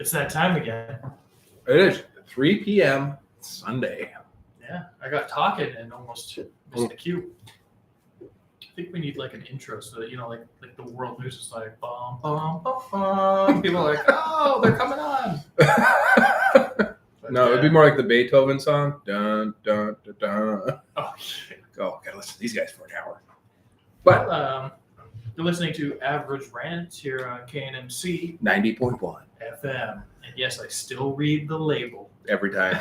It's that time again. It is 3 p.m. Sunday. Yeah, I got talking and almost missed the cue. I think we need like an intro so that, like the world news is like, bum, bum, bum, bum. People are like, oh, they're coming on. No, it'd be more like the Beethoven song. Dun, dun, dun, dun. Oh, shit. Oh, gotta listen to these guys for an hour. But you're listening to Average Rants here on KNMC 90.1 FM. And yes, I still read the label. every time.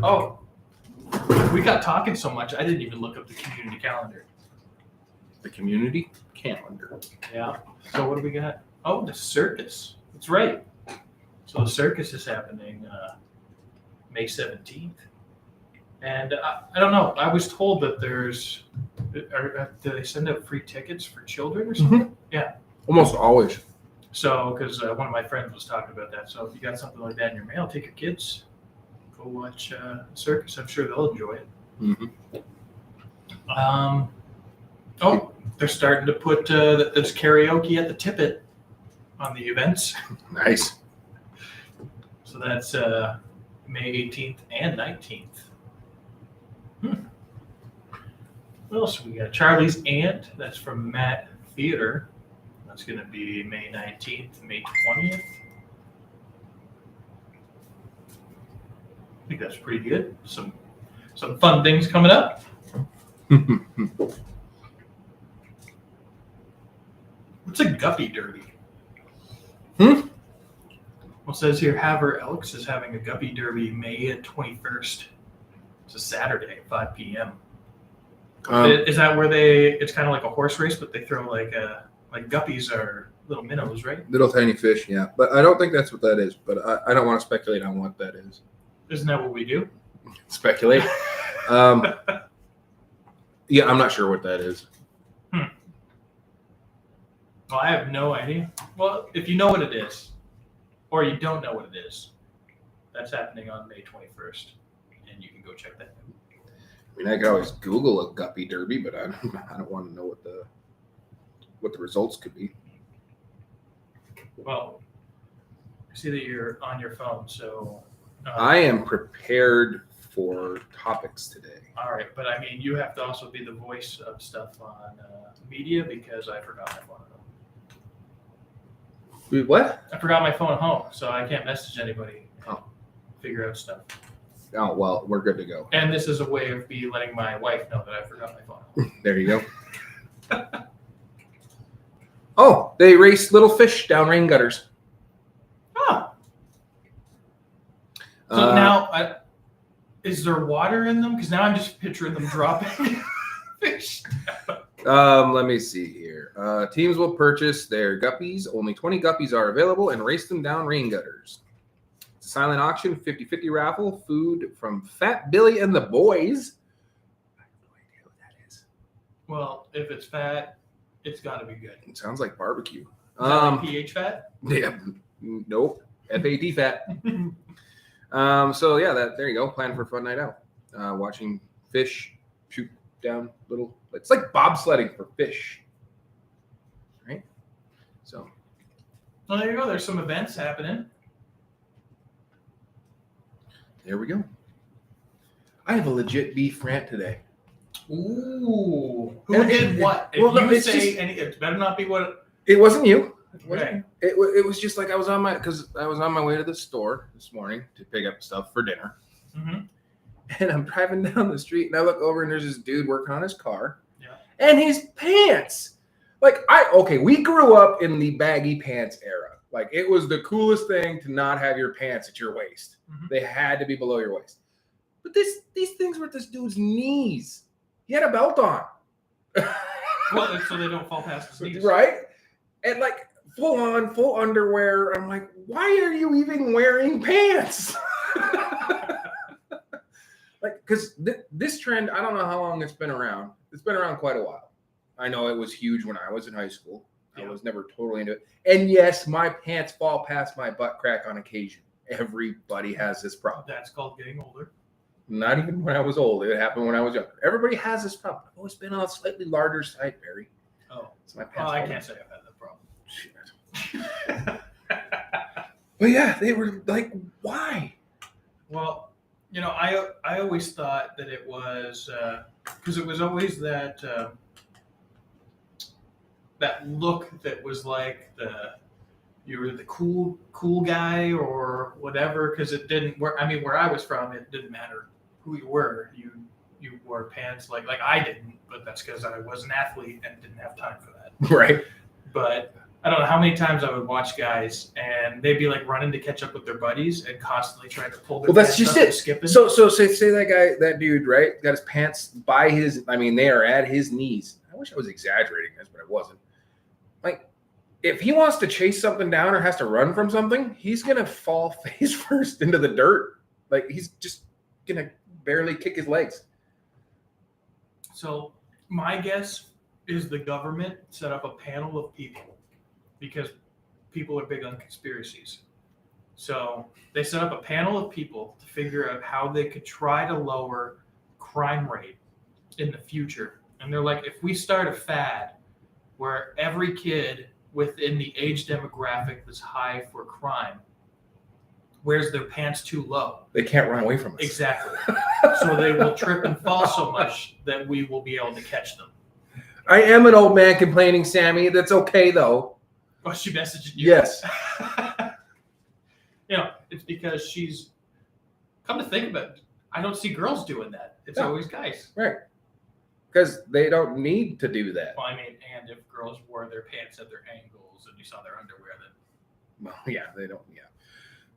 Oh, we got talking so much, I didn't even look up the community calendar. The community calendar. Yeah. So what do we got? Oh, the circus. That's right. So the circus is happening May 17th. And I don't know. I was told that there's... do they send out free tickets for children or something? Mm-hmm. Yeah. Almost always. So, because one of my friends was talking about that. So if you got something like that in your mail, take your kids. Go watch circus. I'm sure they'll enjoy it. Mm-hmm. Oh, they're starting to put there's karaoke at the Tippet on the events. Nice. So that's May 18th and 19th. What else we got? Charlie's Aunt. That's from Matt Theater. That's going to be May 19th, May 20th. I think that's pretty good. Some fun things coming up. What's a guppy derby? Well, it says here Havre Elks is having a guppy derby May 21st. It's a Saturday at 5 p.m. Is that where it's kind of like a horse race, but they throw like guppies are little minnows, right? Little tiny fish, yeah. But I don't think that's what that is. But I don't want to speculate on what that is. Isn't that what we do? Speculate. Yeah, I'm not sure what that is. Well, I have no idea. Well, if you know what it is, or you don't know what it is, that's happening on May 21st, and you can go check that out. I mean, I could always Google a guppy derby, but I don't want to know what the results could be. Well, I see that you're on your phone, so... I am prepared for topics today. All right, but I mean, you have to also be the voice of stuff on media because I forgot my phone at home. Wait, what? I forgot my phone at home, so I can't message anybody and figure out stuff. Oh, well, we're good to go. And this is a way of me letting my wife know that I forgot my phone at home. There you go. Oh, they race little fish down rain gutters. Oh. So now, is there water in them? Because now I'm just picturing them dropping fish. Let me see here. Teams will purchase their guppies. Only 20 guppies are available and race them down rain gutters. It's a silent auction, 50-50 raffle, food from Fat Billy and the Boys. I have no idea what that is. Well, if it's fat, it's got to be good. It sounds like barbecue. Is that like pH fat? Yeah. Nope. FAT fat. So yeah, there you go. Plan for a fun night out. Watching fish shoot down little. It's like bobsledding for fish, right? So. Well, there you go. There's some events happening. There we go. I have a legit beef rant today. Ooh. Who did what? If you say it better not be what. It wasn't you. Right. It was just like I was on my way to the store this morning to pick up stuff for dinner. Mm-hmm. And I'm driving down the street and I look over and there's this dude working on his car. Yeah. And his pants. We grew up in the baggy pants era. Like, it was the coolest thing to not have your pants at your waist. Mm-hmm. They had to be below your waist. But these things were at this dude's knees. He had a belt on. Well, so they don't fall past his knees. Right? And like full underwear. I'm like, why are you even wearing pants? Like, because this trend, I don't know how long it's been around. It's been around quite a while. I know it was huge when I was in high school. I was never totally into it. And yes, my pants fall past my butt crack on occasion. Everybody has this problem. That's called getting older. Not even when I was old. It happened when I was younger. Everybody has this problem. I've always been on a slightly larger side, Barry. Oh. So my pants I can't say I've had that problem. Shit. But yeah, they were like, why? Well, I always thought that it was because it was always that look that was like you were the cool guy or whatever, because it didn't work. I mean, where I was from, it didn't matter who you were. You wore pants like I didn't, but that's because I was an athlete and didn't have time for that. Right. But I don't know how many times I would watch guys and they'd be like running to catch up with their buddies and constantly trying to pull their That's pants just up and it. skipping. So say that dude, right? Got his pants by his. I mean, they are at his knees. I wish I was exaggerating this, but I wasn't. Like, if he wants to chase something down or has to run from something, he's gonna fall face first into the dirt. Like, he's just gonna barely kick his legs. So my guess is the government set up a panel of people because people are big on conspiracies. So they set up a panel of people to figure out how they could try to lower crime rate in the future. And they're like, if we start a fad where every kid within the age demographic that's high for crime wears their pants too low. They can't run away from us. Exactly. So they will trip and fall so much that we will be able to catch them. I am an old man complaining, Sammy. That's okay, though. Oh, she messaged you? Yes. It's because she's, come to think of it, I don't see girls doing that. It's No. always guys. Right. Because they don't need to do that. Well, I mean, and if girls wore their pants at their ankles and you saw their underwear, then. Well, yeah, they don't. Yeah.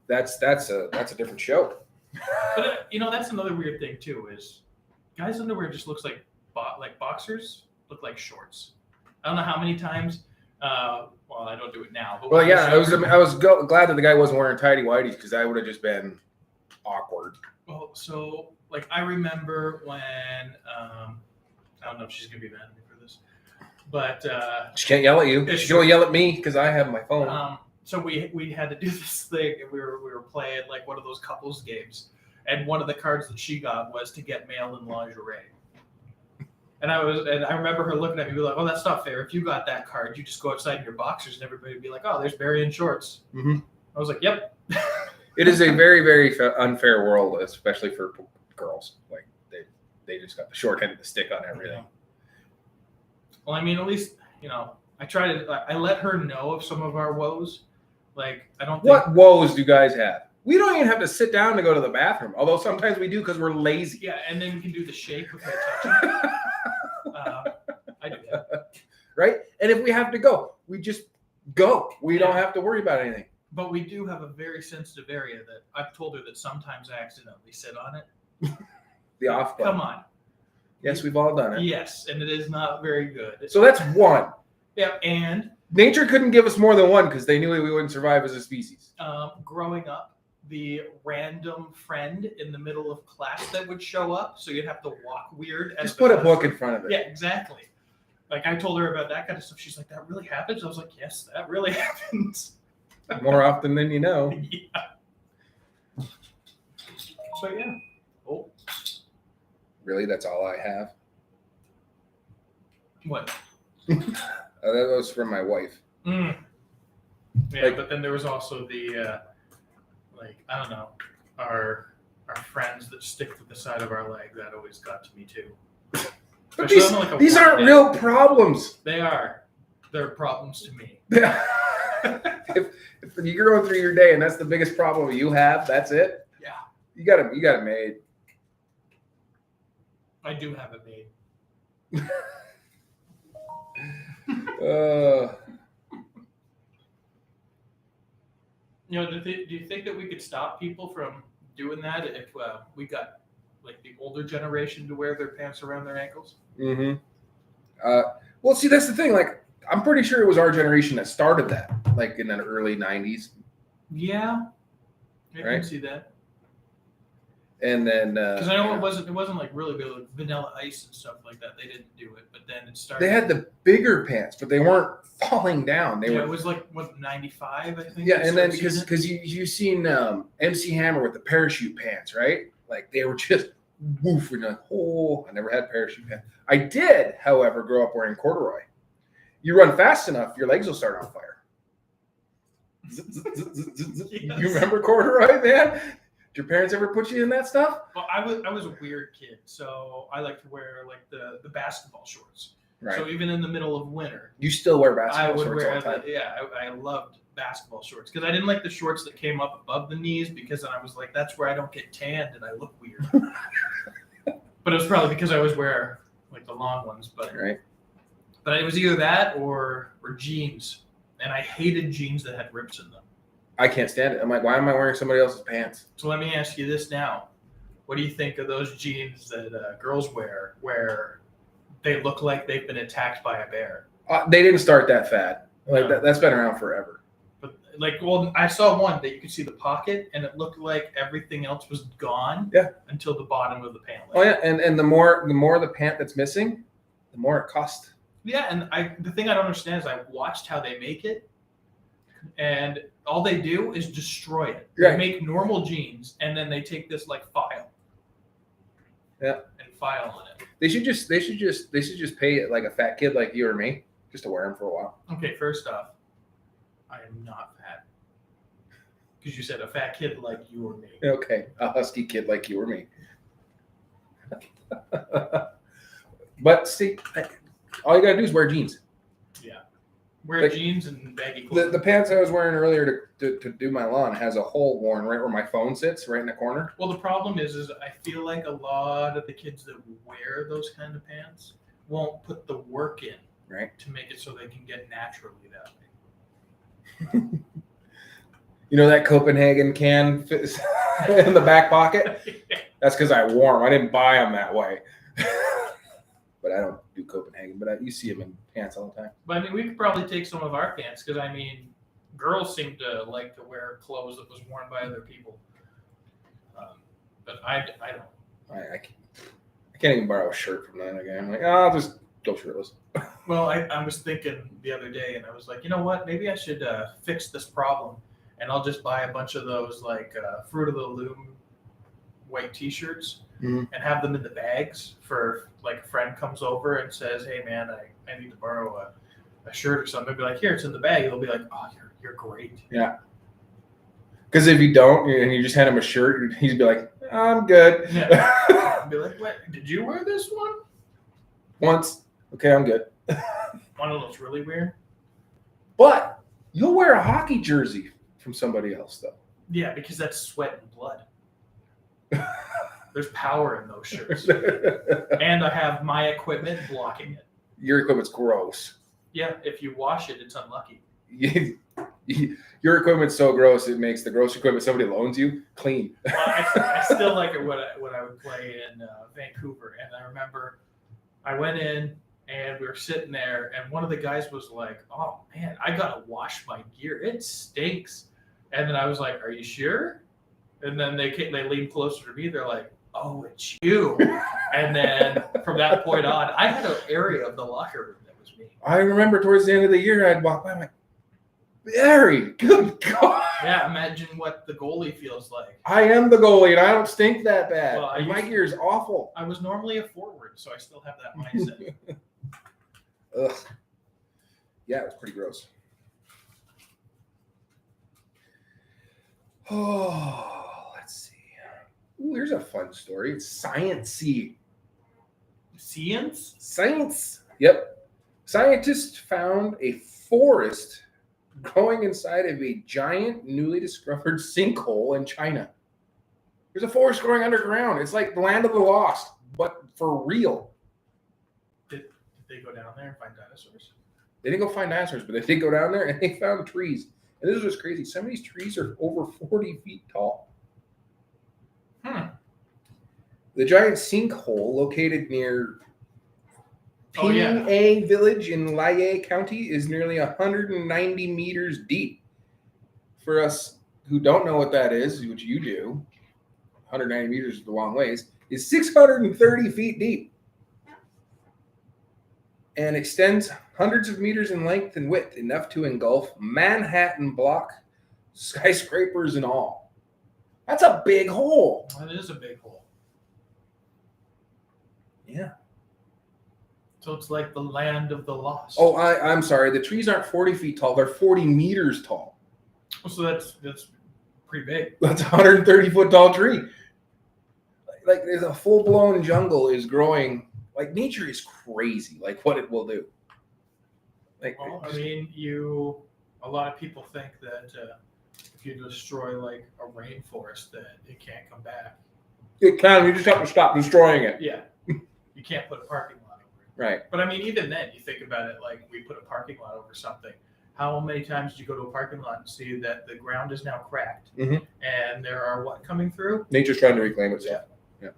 That's a different show. But that's another weird thing too. Is guys' underwear just looks like boxers look like shorts. I don't know how many times. Well, I don't do it now. But Well, yeah, I was glad that the guy wasn't wearing tighty whities because that would have just been awkward. Well, so I remember when I don't know if she's gonna be mad at me for this, but She can't yell at you. She'll yell at me because I have my phone. So we had to do this thing, and we were playing like one of those couples games, and one of the cards that she got was to get mail in lingerie. And I remember her looking at me and be like, "Oh, that's not fair. If you got that card, you just go outside in your boxers, and everybody would be like, oh, there's Barry in shorts." Mm-hmm. I was like, "Yep." It is a very, very unfair world, especially for girls. Like they just got the short end of the stick on everything. Well, I mean, at least I let her know of some of our woes. Like, I don't think. What woes do guys have? We don't even have to sit down to go to the bathroom, although sometimes we do because we're lazy. Yeah, and then we can do the shake without touching. I do that. Right? And if we have to go, we just go. We don't have to worry about anything. But we do have a very sensitive area that I've told her that sometimes I accidentally sit on it. The off button. Come on. Yes, we've all done it. Yes, and it is not very good. So that's one. Yeah, and nature couldn't give us more than one because they knew we wouldn't survive as a species. Growing up, the random friend in the middle of class that would show up, so you'd have to walk weird. Just put a book in front of it. Yeah, exactly. Like, I told her about that kind of stuff. She's like, "That really happens?" I was like, "Yes, that really happens." More often than you know. Yeah. So yeah. Oh. Really, that's all I have. What? That was from my wife. Yeah, Like, but then there was also the I don't know, our friends that stick to the side of our leg. That always got to me too. But Especially these aren't real problems. They are. They're problems to me. if you're going through your day and that's the biggest problem you have, that's it. Yeah. You got it made. I do have it made. Do you think that we could stop people from doing that if we got like the older generation to wear their pants around their ankles? Mm-hmm. Well, see, that's the thing. Like, I'm pretty sure it was our generation that started that, like in the early 90s. Yeah, I can see that. And then because I know it wasn't like really big, like Vanilla Ice and stuff like that. They didn't do it, but then it started. They had the bigger pants, but they weren't falling down. It was like 95, I think. Yeah, and then because you've seen MC Hammer with the parachute pants, right? Like they were just woof and like, oh, I never had parachute pants. I did, however, grow up wearing corduroy. You run fast enough, your legs will start on fire. Yes. You remember corduroy, man? Did your parents ever put you in that stuff? Well, I was a weird kid, so I like to wear like the basketball shorts. Right. So even in the middle of winter, You still wear I basketball would shorts all wear the time. I loved basketball shorts because I didn't like the shorts that came up above the knees because then I was like, that's where I don't get tanned and I look weird. But it was probably because I always wear like the long ones. But Right. But it was either that or jeans, and I hated jeans that had rips in them. I can't stand it. I'm like, why am I wearing somebody else's pants? So let me ask you this now: what do you think of those jeans that girls wear, where they look like they've been attacked by a bear? They didn't start that fad. Like No. that's been around forever. But like, well, I saw one that you could see the pocket, and it looked like everything else was gone. Yeah. Until the bottom of the pant leg. Oh yeah, and the more the pant that's missing, the more it costs. Yeah, and the thing I don't understand is I watched how they make it, and all they do is destroy it. Right. They make normal jeans, and then they take this like file. Yeah. And file on it. They should just pay it like a fat kid like you or me, just to wear them for a while. Okay, first off, I am not fat. Because you said a fat kid like you or me. Okay, a husky kid like you or me. But see, all you gotta do is wear jeans. Yeah. Wear Like, jeans and baggy clothes. The pants I was wearing earlier to do my lawn has a hole worn right where my phone sits, right in the corner. Well, the problem is I feel like a lot of the kids that wear those kind of pants won't put the work in, Right. to make it so they can get naturally that way. You know that Copenhagen can fits in the back pocket? That's because I wore them. I didn't buy them that way. But I don't do Copenhagen. But you see them in pants all the time. But I mean, we could probably take some of our pants because I mean, girls seem to like to wear clothes that was worn by other people. But I don't. I can't even borrow a shirt from that guy. I'm like, I'll just go shirtless. Well, I was thinking the other day, and I was like, you know what? Maybe I should fix this problem, and I'll just buy a bunch of those like Fruit of the Loom white T-shirts Mhm. and have them in the bags for like a friend comes over and says, hey man, I need to borrow a shirt or something. I'd be like, here, it's in the bag. They'll be like, oh, you're great. Yeah. Because if you don't, and you just hand him a shirt, he'd be like, I'm good. Yeah. I'd be like, what? Did you wear this one? Once. Okay, I'm good. One of those really weird. But you'll wear a hockey jersey from somebody else, though. Yeah, because that's sweat and blood. There's power in those shirts. And I have my equipment blocking it. Your equipment's gross. Yeah, if you wash it, it's unlucky. Your equipment's so gross, it makes the gross equipment somebody loans you clean. Well, I still like it when I would play in Vancouver. And I remember I went in and we were sitting there, and one of the guys was like, oh, man, I got to wash my gear. It stinks. And then I was like, are you sure? And then they leaned closer to me. They're like, oh, it's you. And then from that point on, I had an area of the locker room that was me. I remember towards the end of the year, I'd walk by, I'm like, Barry, good God. Yeah, imagine what the goalie feels like. I am the goalie, and I don't stink that bad. Well, My gear is awful. I was normally a forward, so I still have that mindset. Ugh. Yeah, it was pretty gross. Oh, let's see. Ooh, here's a fun story. It's science-y. Science? Science. Yep. Scientists found a forest growing inside of a giant, newly discovered sinkhole in China. There's a forest growing underground. It's like the land of the lost, but for real. Did they go down there and find dinosaurs? They didn't go find dinosaurs, but they did go down there and they found trees. And this is what's crazy. Some of these trees are over 40 feet tall. The giant sinkhole located near Ping Village in Liaye County is nearly 190 meters deep. For us who don't know what that is, which you do, 190 meters is a long ways, is 630 feet deep and extends hundreds of meters in length and width, enough to engulf Manhattan block skyscrapers and all. That's a big hole. That is a big hole. Yeah. So it's like the land of the lost. Oh, I'm sorry. The trees aren't 40 feet tall. They're 40 meters tall. So that's pretty big. That's a 130-foot tall tree. Like there's a full-blown jungle is growing. Like nature is crazy. Like what it will do. Like Well, I mean, a lot of people think that if you destroy like a rainforest, that it can't come back. it can. You just have to stop destroying it. Yeah, you can't put a parking lot over it. Right. But I mean, even then, you think about it, like we put a parking lot over something. How many times did you go to a parking lot and see that the ground is now cracked and there are what coming through? Nature's trying to reclaim itself. Yeah.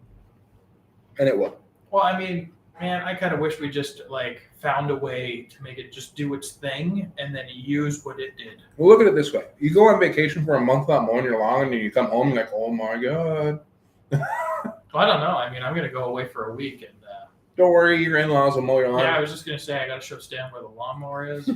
And it will. Well, I mean, man, I kind of wish we just like found a way to make it just do its thing and then use what it did. Well, look at it this way: you go on vacation for a month without mowing your lawn, and you come home and you're like, "Oh my god." Well, I don't know. I mean, I'm gonna go away for a week and. Don't worry, your in-laws will mow your lawn. Yeah, I was just gonna say I gotta show Stan where the lawnmower is.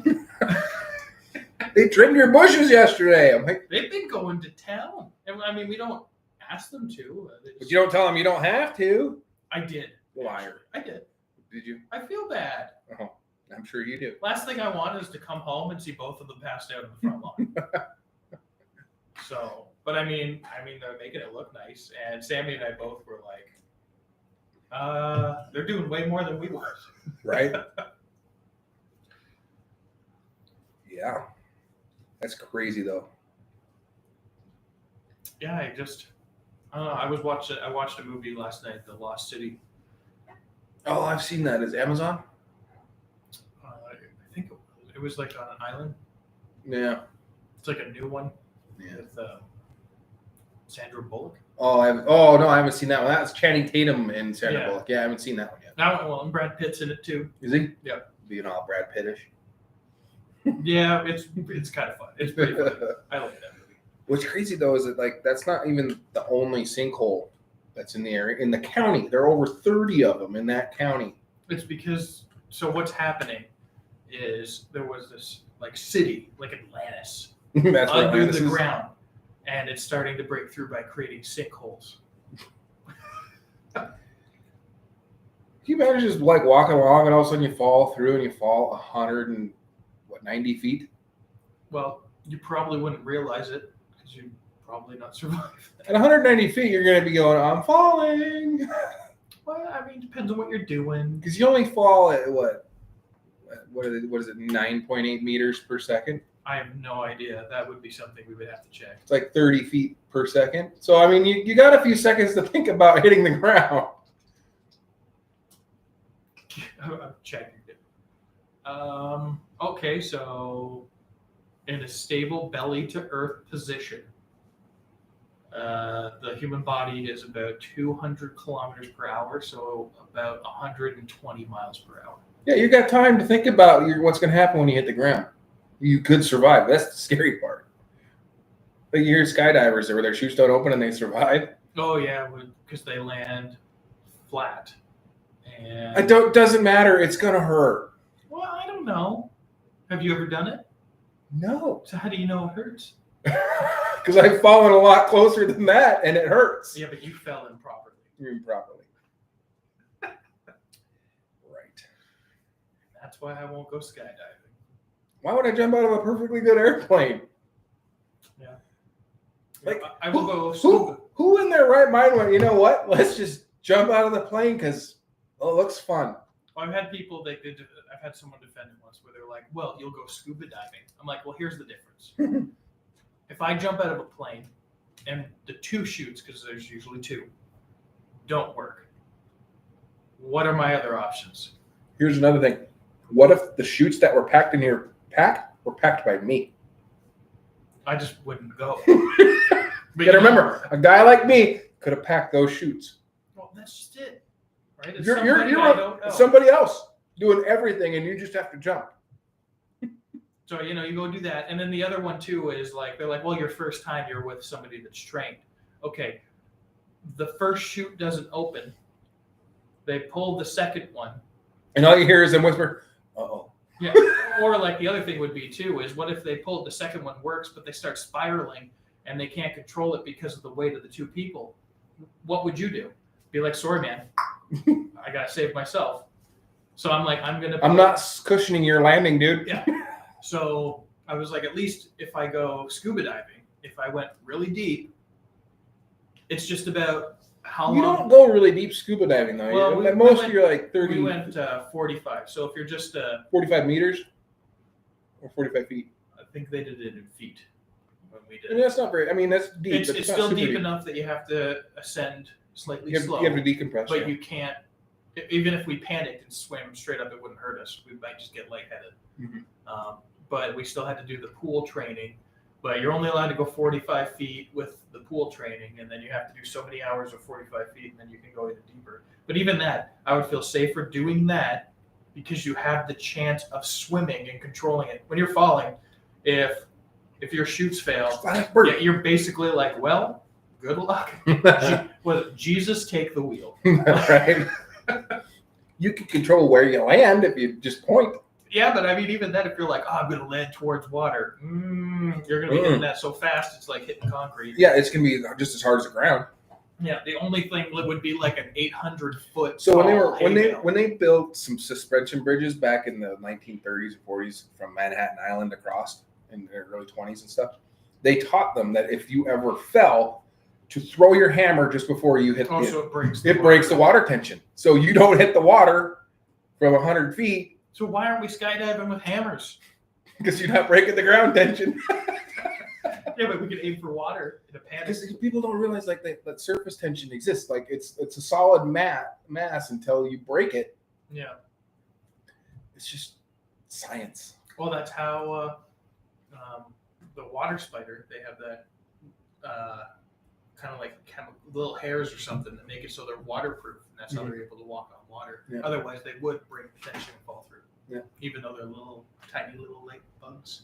They trimmed your bushes yesterday. I'm like, They've been going to town, and I mean, we don't ask them to. but you don't tell them you don't have to. I did. Liar. I did. Did you? I feel bad. Oh, I'm sure you do. Last thing I want is to come home and see both of them passed out in the front lawn. So, but I mean, they're making it look nice, and Sammy and I both were like, they're doing way more than we were. Right? Yeah. That's crazy though. Yeah, I don't know. I watched a movie last night, The Lost City. Oh, I've seen that. Is it Amazon? I think it was like on an island. Yeah. It's like a new one Yeah. with Sandra Bullock. Oh, no, I haven't seen that one. That's Channing Tatum and Sandra Yeah. Bullock. Yeah, I haven't seen that one yet. That one, well, and Brad Pitt's in it too. Is he? Yeah. Being all Brad Pittish. Yeah, it's kind of fun. It's pretty fun. I like that movie. What's crazy though is that like that's not even the only sinkhole that's in the area in the county. There are over 30 of them in that county. It's because what's happening is there was this like city, like Atlantis, That's where under Atlantis the is. ground, and it's starting to break through by creating sinkholes. Can you imagine just like walking along and all of a sudden you fall through and you fall 190 feet? Well, you probably wouldn't realize it because you'd probably not survive. At 190 feet, you're going to be going, I'm falling. Well, I mean, depends on what you're doing. Because you only fall at what is it, 9.8 meters per second? I have no idea. That would be something we would have to check. It's like 30 feet per second. So, I mean, you got a few seconds to think about hitting the ground. I'm checking it. Okay, so in a stable belly to earth position, the human body is about 200 kilometers per hour, so about 120 miles per hour. Yeah, you got time to think about what's going to happen when you hit the ground. You could survive. That's the scary part. But you hear skydivers where their chutes don't open and they survive. Oh yeah, because they land flat. And It doesn't matter. It's going to hurt. well, I don't know. Have you ever done it? No. So how do you know it hurts? Because I've fallen a lot closer than that, and it hurts. Yeah, but you fell improperly. Improperly. Right. That's why I won't go skydiving. Why would I jump out of a perfectly good airplane? Yeah. Like, I will go scuba. Who in their right mind went, you know what? Let's just jump out of the plane because it looks fun. I've had people I've had someone defend it once where they're like, well, you'll go scuba diving. I'm like, well, here's the difference. If I jump out of a plane and the two chutes, because there's usually two, don't work, what are my other options? Here's another thing. What if the chutes that were packed in your pack were packed by me? I just wouldn't go. You gotta remember, a guy like me could have packed those chutes. Well, that's just it. Right? It's You're somebody I don't know. somebody else doing everything, and you just have to jump. So, you go do that. And then the other one, too, is like, they're like, well, your first time you're with somebody that's trained. Okay, the first chute doesn't open. They pull the second one. And all you hear is them whisper, uh-oh. Yeah. Or like the other thing would be, too, is what if they pulled the second one works, but they start spiraling and they can't control it because of the weight of the two people? What would you do? Be like, sorry, man. I got to save myself. So I'm like, I'm not cushioning your landing, dude. Yeah. So I was like, at least if I go scuba diving, if I went really deep, it's just about how You long. don't go really deep scuba diving though. Well, At most you're like 30. We went 45. So if you're just 45 meters or 45 feet. I think they did it in feet when we did. And that's not very. I mean, that's deep. It's not still super deep enough that you have to ascend slightly slow. You have to decompress. But you can't. Even if we panicked and swam straight up, it wouldn't hurt us. We might just get lightheaded. Mm-hmm. But we still had to do the pool training. But you're only allowed to go 45 feet with the pool training, and then you have to do so many hours of 45 feet, and then you can go even deeper. But even that, I would feel safer doing that because you have the chance of swimming and controlling it. When you're falling, if your chutes fail, you're basically like, well, good luck. Jesus, take the wheel. Right. You can control where you land if you just point. Yeah, but I mean, even then, if you're like, oh, I'm going to land towards water, you're going to be hitting that so fast, it's like hitting concrete. Yeah, it's going to be just as hard as the ground. Yeah, the only thing would be like an 800-foot. So when they built some suspension bridges back in the 1930s and 40s from Manhattan Island across in the early 20s and stuff, they taught them that if you ever fell, to throw your hammer just before you hit so it breaks the water tension. So you don't hit the water from 100 feet. So why aren't we skydiving with hammers? Because you're not breaking the ground tension. Yeah, but we could aim for water in a panic. Because people don't realize like that surface tension exists. Like it's a solid mass until you break it. Yeah. It's just science. Well, that's how the water spider, they have that kind of like little hairs or something that make it so they're waterproof, and that's how they're able to walk on water. Yeah. Otherwise, they would break the tension and fall through. Yeah. Even though they're tiny little lake bugs.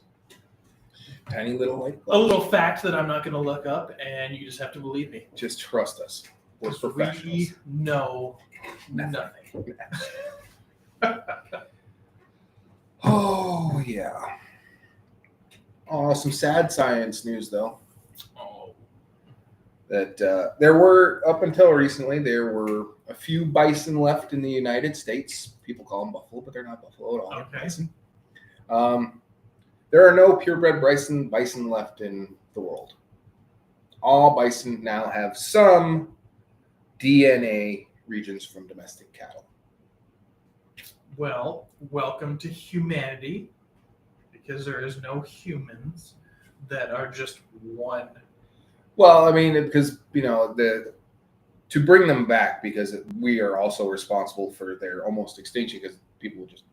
Tiny little lake bugs. A little fact that I'm not going to look up, and you just have to believe me. Just trust us. We're professionals. We know nothing. Oh, yeah. Oh, some sad science news, though. That there were, up until recently, there were a few bison left in the United States. People call them buffalo, but they're not buffalo at all. Okay. Bison. There are no purebred bison left in the world. All bison now have some DNA regions from domestic cattle. Well, welcome to humanity, because there is no humans that are just one. Well, I mean, because, to bring them back, because we are also responsible for their almost extinction, because people will just,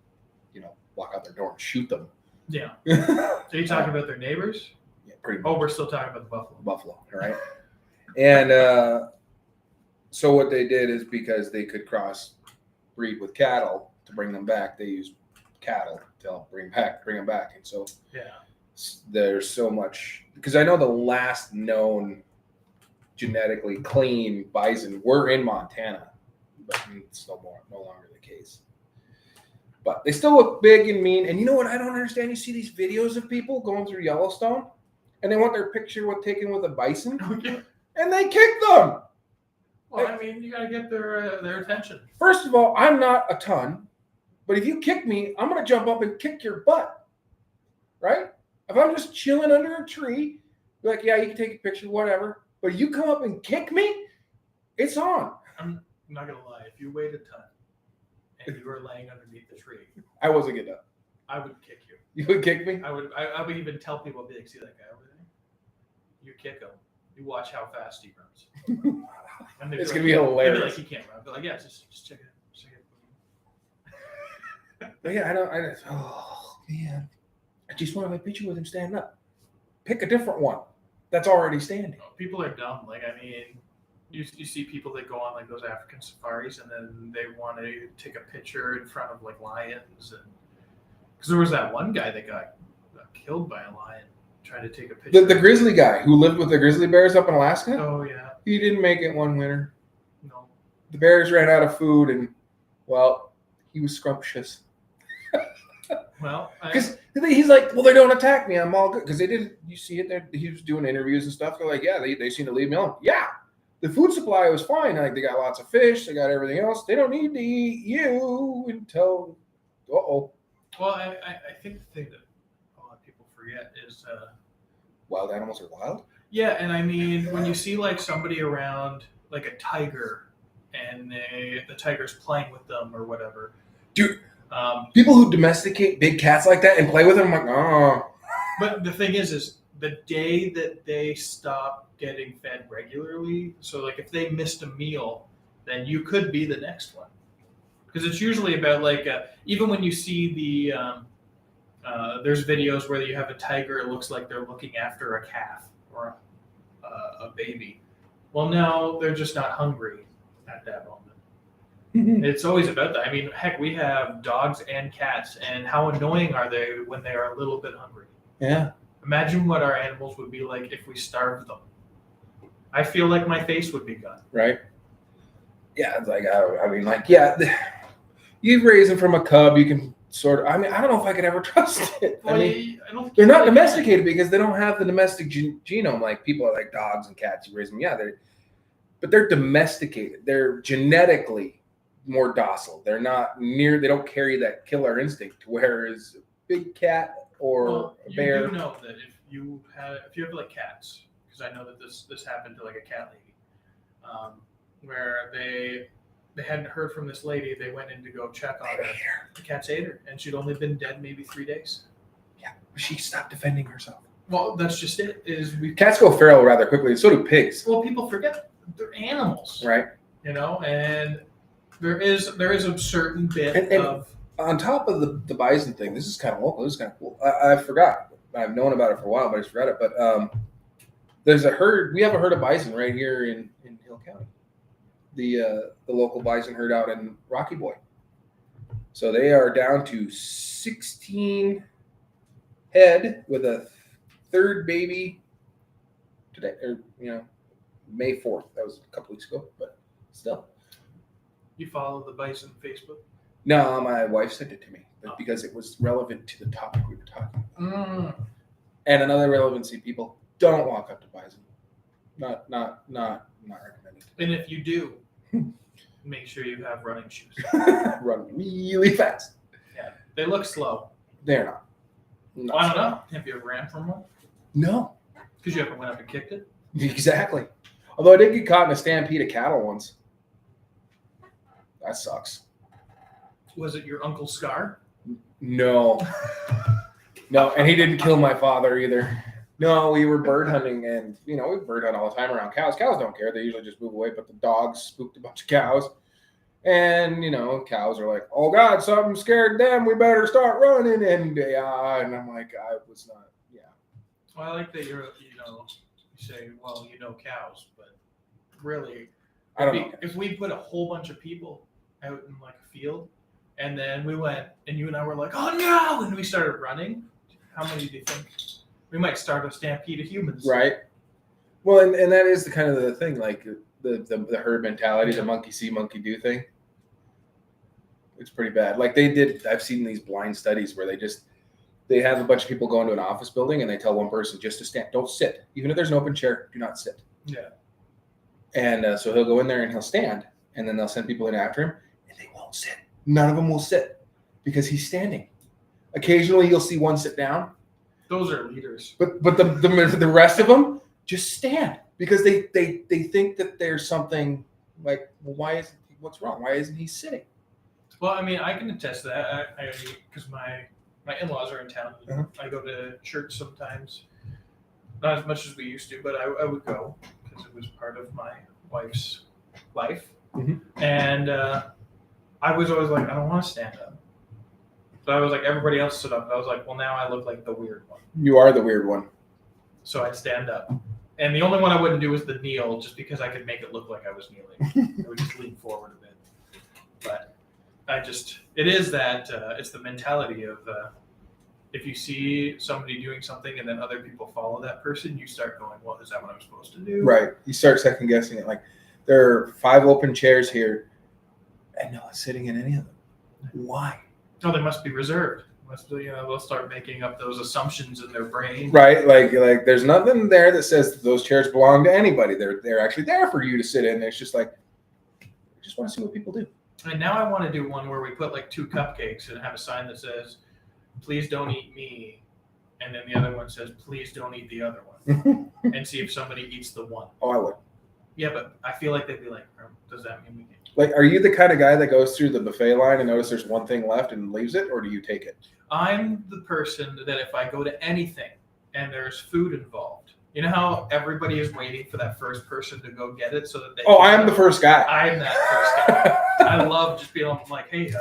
walk out their door and shoot them. Yeah. Are you talking about their neighbors? Yeah, pretty much. Oh, we're still talking about the buffalo. Buffalo, right? And so what they did is, because they could breed with cattle to bring them back, they used cattle to help bring them back. And so there's so much, because I know the last known genetically clean bison were in Montana, but it's no longer the case. But they still look big and mean. And you know what I don't understand? You see these videos of people going through Yellowstone, and they want their picture taken with a bison, and they kick them. Well, I mean, you got to get their attention. First of all, I'm not a ton, but if you kick me, I'm going to jump up and kick your butt, right? If I'm just chilling under a tree, be like, yeah, you can take a picture, whatever. But you come up and kick me, it's on. I'm not going to lie. If you weighed a ton and you were laying underneath the tree, I wasn't getting up. I would kick you. You would kick me? I would even tell people, be like, see that guy over there? You kick him. You watch how fast he runs. It's going to be hilarious. They'd be like, he can't run. But like, yeah, just check it out. But yeah, oh, man. I just want to have a picture with him standing up. Pick a different one that's already standing. People are dumb. Like, I mean, you see people that go on like those African safaris, and then they want to take a picture in front of like lions, and because there was that one guy that got killed by a lion trying to take a picture. The grizzly guy who lived with the grizzly bears up in Alaska? Oh, yeah. He didn't make it one winter. No. The bears ran out of food, and, well, he was scrumptious. Well, because he's like, well, they don't attack me. I'm all good. Because they did, you see it there. He was doing interviews and stuff. They're like, yeah, they seem to leave me alone. Yeah. The food supply was fine. Like, they got lots of fish. They got everything else. They don't need to eat you until, Well, I think the thing that a lot of people forget yet is Wild animals are wild? yeah, and I mean when you see like somebody around like a tiger and the tiger's playing with them or whatever. Dude, people who domesticate big cats like that and play with them, I'm like, oh. But the thing is the day that they stop getting fed regularly, so like if they missed a meal, then you could be the next one. Because it's usually about like, even when you see there's videos where you have a tiger, it looks like they're looking after a calf or a baby. Well, no, they're just not hungry at that moment. It's always about that. I mean, heck, we have dogs and cats, and how annoying are they when they are a little bit hungry? Yeah. Imagine what our animals would be like if we starved them. I feel like my face would be gone. Right? Yeah, it's like, I mean, like, yeah, you raise them from a cub, you can sort of, I mean, I don't know if I could ever trust it. Well, I mean, I don't they're not domesticated because they don't have the domestic genome like people are, like dogs and cats. You raise them, yeah, but they're domesticated. They're genetically more docile. They're not they don't carry that killer instinct, whereas a big cat or a bear. You do know that if you have like cats, because I know that this happened to like a cat lady, where they hadn't heard from this lady. They went in to go check on her. The cats ate her, and she'd only been dead maybe 3 days. Yeah, she stopped defending herself. Well, that's just it. Cats go feral rather quickly, and so do pigs. Well, people forget they're animals, right? You know, and there is a certain bit of. On top of the bison thing, this is kind of local. This is kind of cool. I forgot. I've known about it for a while, but I just forgot it. But there's a herd. We have a herd of bison right here in Hill County. The local bison herd out in Rocky Boy. So they are down to 16 head with a third baby today, or May 4th. That was a couple weeks ago, but still. You follow the bison Facebook? No, my wife sent it to me because it was relevant to the topic we were talking about. And another relevancy: people don't walk up to bison. Not recommended. And if you do, make sure you have running shoes. Run really fast. Yeah, they look slow. They're not. Well, I don't know. Have you ever ran from one? No. Because you ever went up and kicked it? Exactly. Although I did get caught in a stampede of cattle once. That sucks. Was it your Uncle Scar? No. No, and he didn't kill my father either. No, we were bird hunting, and we bird hunt all the time around cows. Cows don't care; they usually just move away. But the dogs spooked a bunch of cows, and cows are like, "Oh God, something scared them. We better start running." And and I'm like, I was not. Yeah. Well, I like that you say, well, cows, but really, I don't know. If we put a whole bunch of people out in like a field, and then we went, and you and I were like, "Oh no!" and we started running, how many do you think? We might start a stampede of humans. Right. Well, and that is the kind of the thing, like the herd mentality, the monkey see, monkey do thing. It's pretty bad. Like I've seen these blind studies where they have a bunch of people go into an office building and they tell one person just to stand, don't sit. Even if there's an open chair, do not sit. Yeah. And so he'll go in there and he'll stand, and then they'll send people in after him, and they won't sit. None of them will sit because he's standing. Occasionally you'll see one sit down. Those are leaders. But the rest of them just stand because they think that there's something like, well, what's wrong? Why isn't he sitting? Well, I mean, I can attest to that. Because my in-laws are in town. Uh-huh. I go to church sometimes. Not as much as we used to, but I would go because it was part of my wife's life. Mm-hmm. And I was always like, I don't want to stand up. So I was like, everybody else stood up. I was like, well, now I look like the weird one. You are the weird one. So I'd stand up. And the only one I wouldn't do was the kneel, just because I could make it look like I was kneeling. I would just lean forward a bit. But it is that, it's the mentality of if you see somebody doing something and then other people follow that person, you start going, well, is that what I'm supposed to do? Right. You start second guessing it. Like, there are 5 open chairs here and no one's sitting in any of them. Why? Oh, they must be reserved. They'll start making up those assumptions in their brain. Right, like there's nothing there that says those chairs belong to anybody. They're actually there for you to sit in. It's just like, I just want to see what people do. And now I want to do one where we put like 2 cupcakes and have a sign that says, "Please don't eat me," and then the other one says, please don't eat the other one, and see if somebody eats the one. Oh, I would. Yeah, but I feel like they'd be like, does that mean we can? Like, are you the kind of guy that goes through the buffet line and notice there's one thing left and leaves it, or do you take it? I'm the person that if I go to anything and there's food involved, you know how everybody is waiting for that first person to go get it so that they. Oh, I am the first guy. I'm that first guy. I love just being like, hey,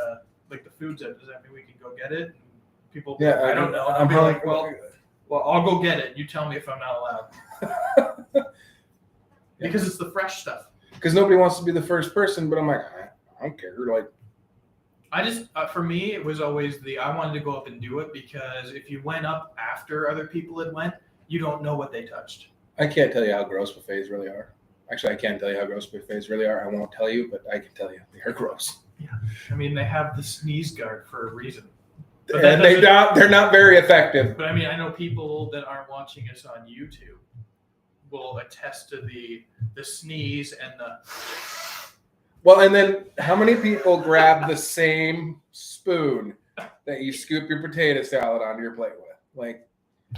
like the food's out. Does that mean we can go get it? And people, Yeah, I don't know. I'm be like, well, I'll go get it. You tell me if I'm not allowed. Because it's the fresh stuff. Because nobody wants to be the first person, but I'm like, I don't care. Like, I just, for me, it was always I wanted to go up and do it because if you went up after other people had went, you don't know what they touched. I can't tell you how gross buffets really are. Actually, I can't tell you how gross buffets really are. I won't tell you, but I can tell you they are gross. Yeah, I mean, they have the sneeze guard for a reason. But and they're not very effective. But I mean, I know people that aren't watching us on YouTube will attest to the sneeze and the. Well, and then how many people grab the same spoon that you scoop your potato salad onto your plate with? Like,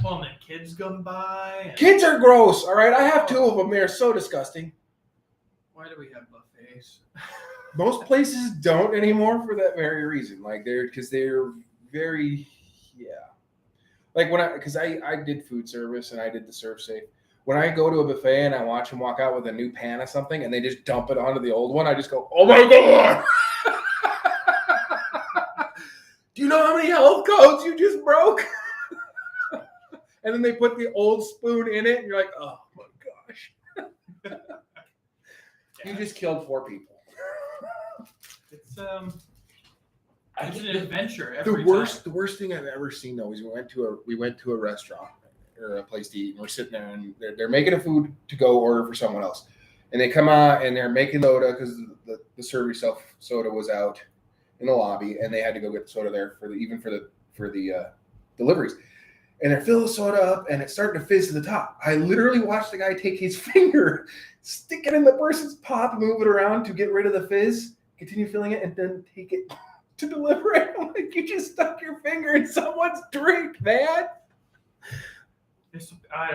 well, and then kids come by. Kids are gross, all right? I have 2 of them. They're so disgusting. Why do we have buffets? Most places don't anymore for that very reason. Like, because they're very, Like, because I did food service and I did the serve safe. When I go to a buffet and I watch them walk out with a new pan of something and they just dump it onto the old one, I just go, oh my God. Do you know how many health codes you just broke? And then they put the old spoon in it and you're like, oh my gosh. You just killed 4 people. It's an adventure. The worst thing I've ever seen though is we went to a restaurant or a place to eat, and we're sitting there and they're making a food to go order for someone else, and they come out and they're making soda because the serve yourself soda was out in the lobby, and they had to go get the soda there for the deliveries, and they're filling the soda up and it's starting to fizz to the top. I literally watched the guy take his finger, stick it in the person's pop, move it around to get rid of the fizz, continue filling it, and then take it to deliver it. I'm like, you just stuck your finger in someone's drink, man. I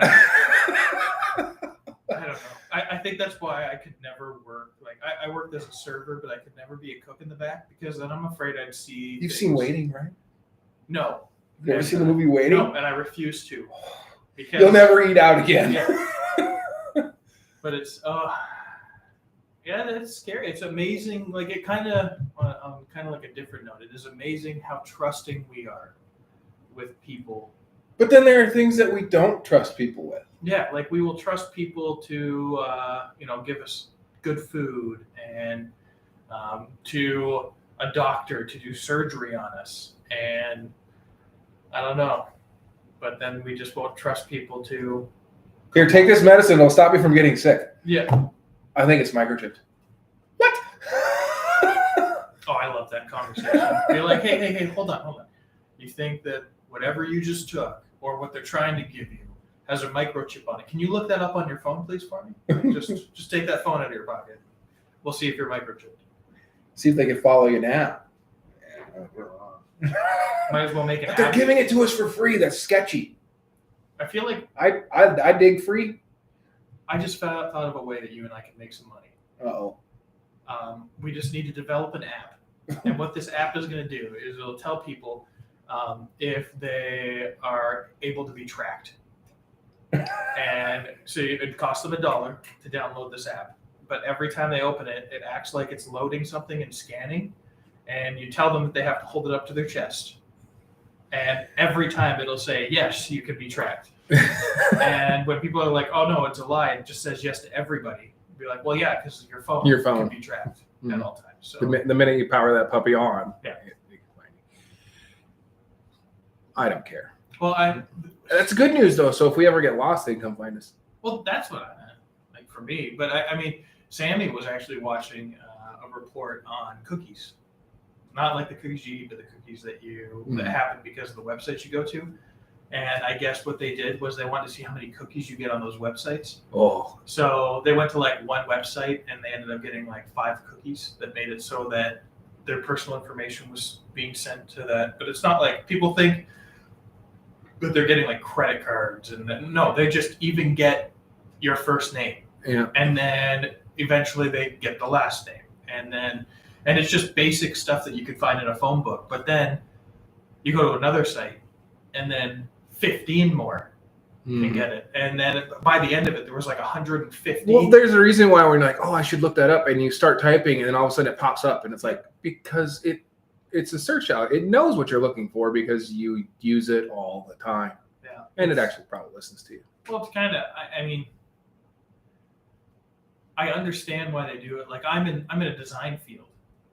don't know. I think that's why I could never work. Like, I worked as a server, but I could never be a cook in the back because then I'm afraid I'd see. You've seen Waiting, right? No. You've never seen the movie Waiting? No, and I refuse to. Because you'll never eat out again. Yeah. But it's that's scary. It's amazing. Like, it kind of like a different note. It is amazing how trusting we are with people. But then there are things that we don't trust people with. Yeah, like we will trust people to, give us good food and to a doctor to do surgery on us. And I don't know. But then we just won't trust people to. Here, take this medicine. It'll stop you from getting sick. Yeah. I think it's microchipped. What? Oh, I love that conversation. You're like, hey, hold on. You think that whatever you just took or what they're trying to give you has a microchip on it. Can you look that up on your phone, please, for me? Just take that phone out of your pocket. We'll see if you're microchipped. See if they can follow you now. Might as well make it. But they're giving it to us for free. That's sketchy. I feel like I dig free. I just thought of a way that you and I can make some money. Uh-oh. We just need to develop an app. And what this app is going to do is it'll tell people if they are able to be tracked. And so it costs them $1 to download this app. But every time they open it, it acts like it's loading something and scanning. And you tell them that they have to hold it up to their chest. And every time it'll say, yes, you can be tracked. And when people are like, oh, no, it's a lie, it just says yes to everybody. Be like, well, yeah, because your phone can be tracked at all times. So the minute you power that puppy on, yeah. I don't care. Well, that's good news, though. So if we ever get lost, they can come find us. Well, that's what I meant, like for me. But I mean, Sammy was actually watching a report on cookies. Not like the cookies you eat, but the cookies that happen because of the websites you go to. And I guess what they did was they wanted to see how many cookies you get on those websites. Oh. So they went to like one website and they ended up getting like 5 cookies that made it so that their personal information was being sent to that. But it's not like people think but they're getting like credit cards, and then, no, they just even get your first name, and then eventually they get the last name, and it's just basic stuff that you could find in a phone book. But then you go to another site, and then 15 more can get it, and then by the end of it, there was like 150. Well, there's a reason why we're like, oh, I should look that up, and you start typing, and then all of a sudden it pops up, and it's like because it's a search out. It knows what you're looking for because you use it all the time. Yeah, and it actually probably listens to you. Well, it's kind of. I mean, I understand why they do it. Like I'm in a design field,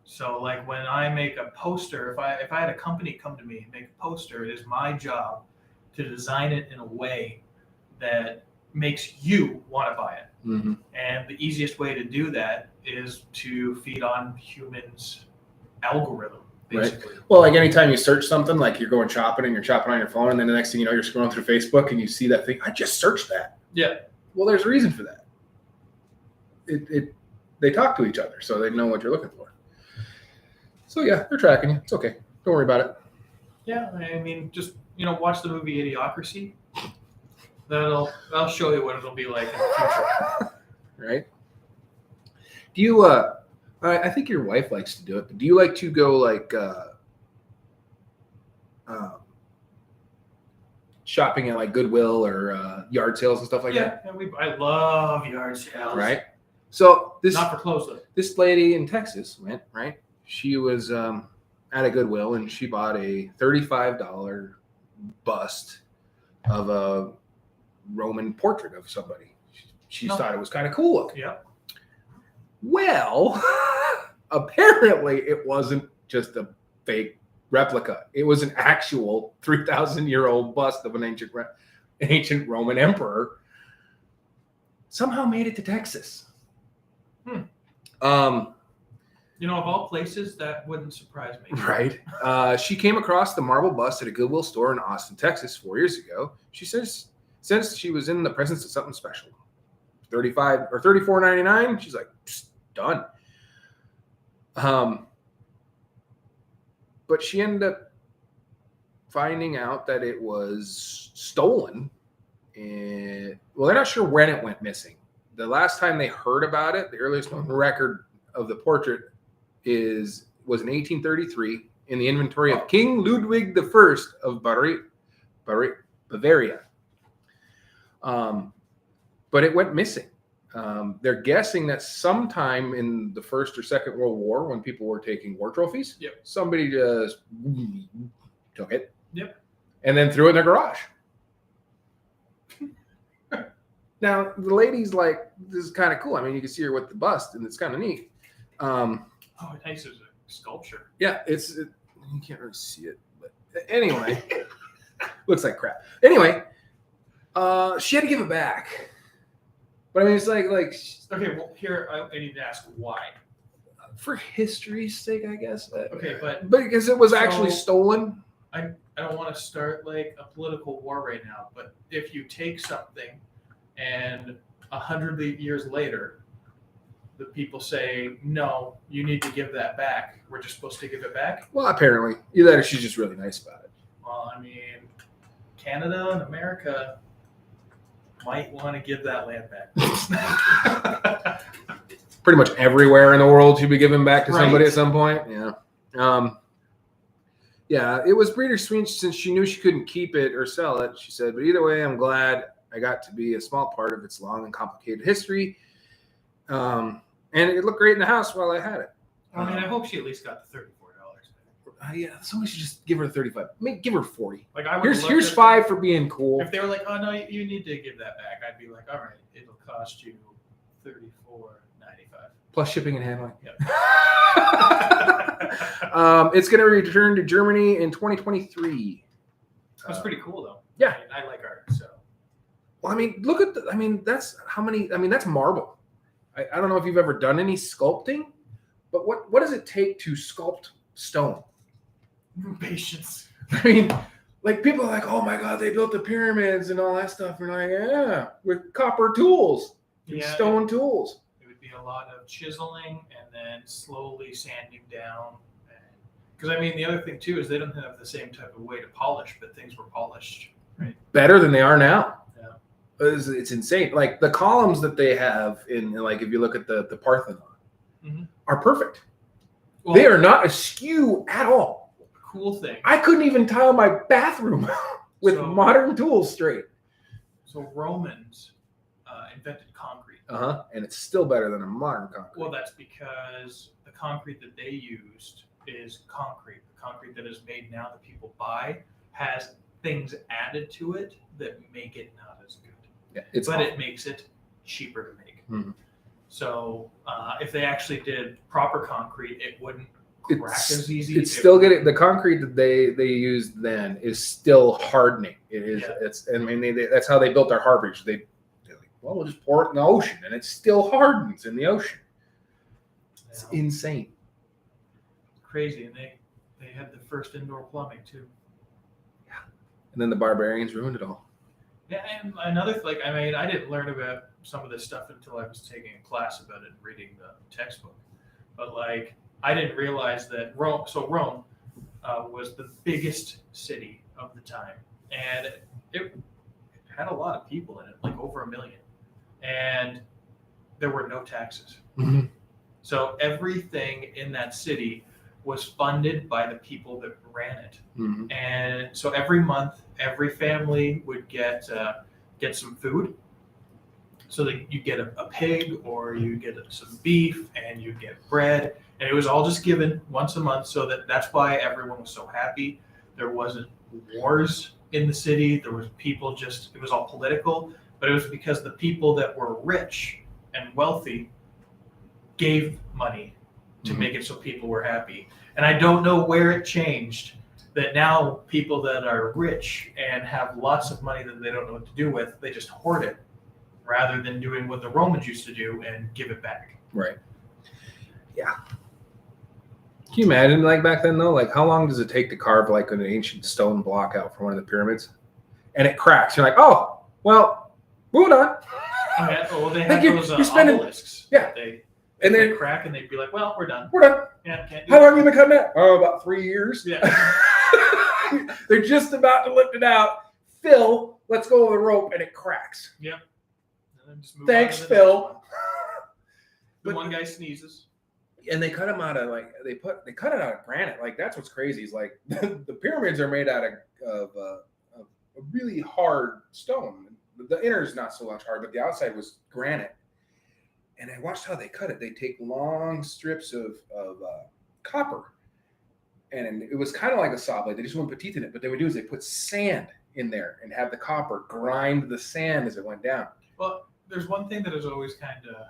so like when I make a poster, if I had a company come to me and make a poster, it is my job to design it in a way that makes you want to buy it. Mm-hmm. And the easiest way to do that is to feed on humans' algorithm, basically. Right. Well, like anytime you search something, like you're going shopping and you're shopping on your phone, and then the next thing you know, you're scrolling through Facebook and you see that thing. I just searched that. Yeah. Well, there's a reason for that. They talk to each other, so they know what you're looking for. So yeah, they're tracking you. It's okay. Don't worry about it. Yeah, I mean, just watch the movie Idiocracy. That'll show you what it'll be like in the future. Right? Do you? I think your wife likes to do it. But do you like to go like shopping at like Goodwill or yard sales and stuff like that? Yeah, I love yard sales. Right. So not for clothes though. This lady in Texas went right. She was at a Goodwill and she bought a $35 bust of a Roman portrait of somebody. She thought it was kind of cool looking. Yeah. Well, apparently it wasn't just a fake replica. It was an actual 3,000-year-old bust of an ancient Roman emperor. Somehow made it to Texas. Of all places, that wouldn't surprise me. Right. She came across the marble bust at a Goodwill store in Austin, Texas 4 years ago. She says since she was in the presence of something special. $35 or $34.99. She's like, done. But she ended up finding out that it was stolen. And well, they're not sure when it went missing. The last time they heard about it, the earliest known record of the portrait was in 1833 in the inventory of King Ludwig I of Bavaria. But it went missing. They're guessing that sometime in the First or Second World War, when people were taking war trophies, somebody just took it, and then threw it in their garage. Now the lady's like, "This is kind of cool. I mean, you can see her with the bust, and it's kind of neat." Nice as a sculpture. Yeah, you can't really see it, but anyway, looks like crap. Anyway, she had to give it back. But I mean, it's like okay. Well, here I need to ask why. For history's sake, I guess. Okay, but because it was actually stolen. I don't want to start like a political war right now. But if you take something, and 100 years later, the people say no, you need to give that back. We're just supposed to give it back. Well, apparently, either that or she's just really nice about it. Well, I mean, Canada and America might want to give that land back. Pretty much everywhere in the world should be given back to somebody at some point. Yeah. Yeah, it was bittersweet since she knew she couldn't keep it or sell it, she said. But either way, I'm glad I got to be a small part of its long and complicated history. And it looked great in the house while I had it. I mean, I hope she at least got the $34. Yeah, somebody should just give her 35. Give her 40. Like here's $5 for being cool. If they were like, "Oh no, you need to give that back," I'd be like, "All right, it'll cost you $34.95 plus shipping and handling." Yep. It's going to return to Germany in 2023. That's pretty cool, though. Yeah, I like art. So, well, I mean, look at that's how many. I mean, that's marble. I don't know if you've ever done any sculpting, but what does it take to sculpt stone? Patience. I mean, like people are like, "Oh my God, they built the pyramids and all that stuff," and like, yeah, with copper tools, stone tools. It would be a lot of chiseling and then slowly sanding down. Because I mean, the other thing too is they don't have the same type of way to polish, but things were polished Right. Better than they are now. Yeah. It's insane. Like the columns that they have in like if you look at the Parthenon are perfect. Well, they are not askew at all. Cool thing. I couldn't even tile my bathroom with modern tools straight. So Romans invented concrete. And it's still better than a modern concrete. Well, that's because the concrete that they used is concrete. The concrete that is made now that people buy has things added to it that make it not as good. Yeah, but it makes it cheaper to make. Mm-hmm. So if they actually did proper concrete, it wouldn't crack as easy. It's still getting the concrete that they used then is still hardening. It is. Yeah. It's. I mean, that's how they built their harbors. They're like, well, we'll just pour it in the ocean, and it still hardens in the ocean. It's insane. Crazy, and they had the first indoor plumbing too. Yeah, and then the barbarians ruined it all. Yeah, and another like I mean, I didn't learn about some of this stuff until I was taking a class about it and reading the textbook. But like, I didn't realize that Rome was the biggest city of the time, and it had a lot of people in it, like over 1 million, and there were no taxes. Mm-hmm. So everything in that city was funded by the people that ran it. Mm-hmm. And so every month, every family would get some food. So that you get a pig or you get some beef and you get bread. And it was all just given once a month. So that's why everyone was so happy. There wasn't wars in the city. There was people it was all political. But it was because the people that were rich and wealthy gave money to make it so people were happy. And I don't know where it changed that now people that are rich and have lots of money that they don't know what to do with, they just hoard it rather than doing what the Romans used to do and give it back. Right. Yeah. Can you imagine like back then though? Like how long does it take to carve like an ancient stone block out from one of the pyramids? And it cracks. You're like, oh, well, moving on. Okay. Well, they had those obelisks. Yeah. And then crack, and they'd be like, "Well, we're done. We're done. Yeah, can't do How long have you been cutting that? Oh, about 3 years. Yeah. They're just about to lift it out. Phil, let's go with the rope, and it cracks. Yep. Thanks, Phil. The one guy sneezes, and they cut him out of like they cut it out of granite. Like that's what's crazy. Is like the pyramids are made out of a really hard stone. The inner is not so much hard, but the outside was granite. And I watched how they cut it. They take long strips of copper, and it was kind of like a saw blade. They just wouldn't put teeth in it. But they would do is they put sand in there and have the copper grind the sand as it went down. Well, there's one thing that has always kind of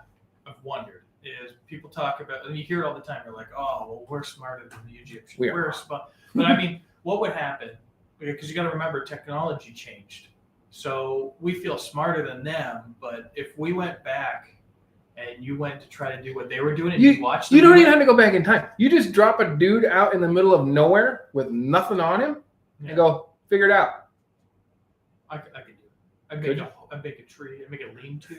I've wondered is people talk about, and you hear it all the time. They're like, "Oh, well, we're smarter than the Egyptians. We're smart." But I mean, what would happen? Because you got to remember, technology changed. So we feel smarter than them. But if we went back and you went to try to do what they were doing and you watched them, you don't even have to go back in time. You just drop a dude out in the middle of nowhere with nothing on him and go, figure it out. I could do it. I'd make a tree. I'd make a lean-to.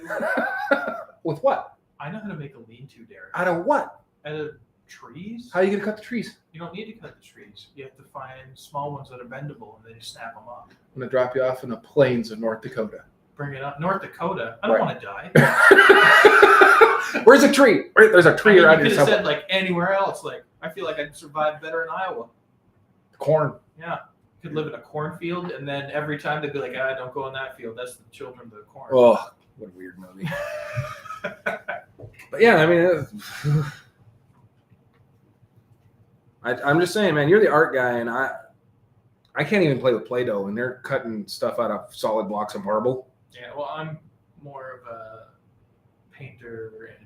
With what? I know how to make a lean-to, Derek. Out of what? Out of trees. How are you going to cut the trees? You don't need to cut the trees. You have to find small ones that are bendable and then you snap them up. I'm going to drop you off in the plains of North Dakota. Bring it up. North Dakota? I don't want to die. Where's a tree? Right, there's a tree around here. You could have said like anywhere else. Like I feel like I'd survive better in Iowa. Corn. Yeah. Could live in a cornfield, and then every time they'd be like, don't go in that field. That's the children of the corn. Oh, what a weird movie. But yeah, I mean, I'm just saying, man, you're the art guy, and I can't even play with Play-Doh, and they're cutting stuff out of solid blocks of marble. Yeah, well, I'm more of a painter and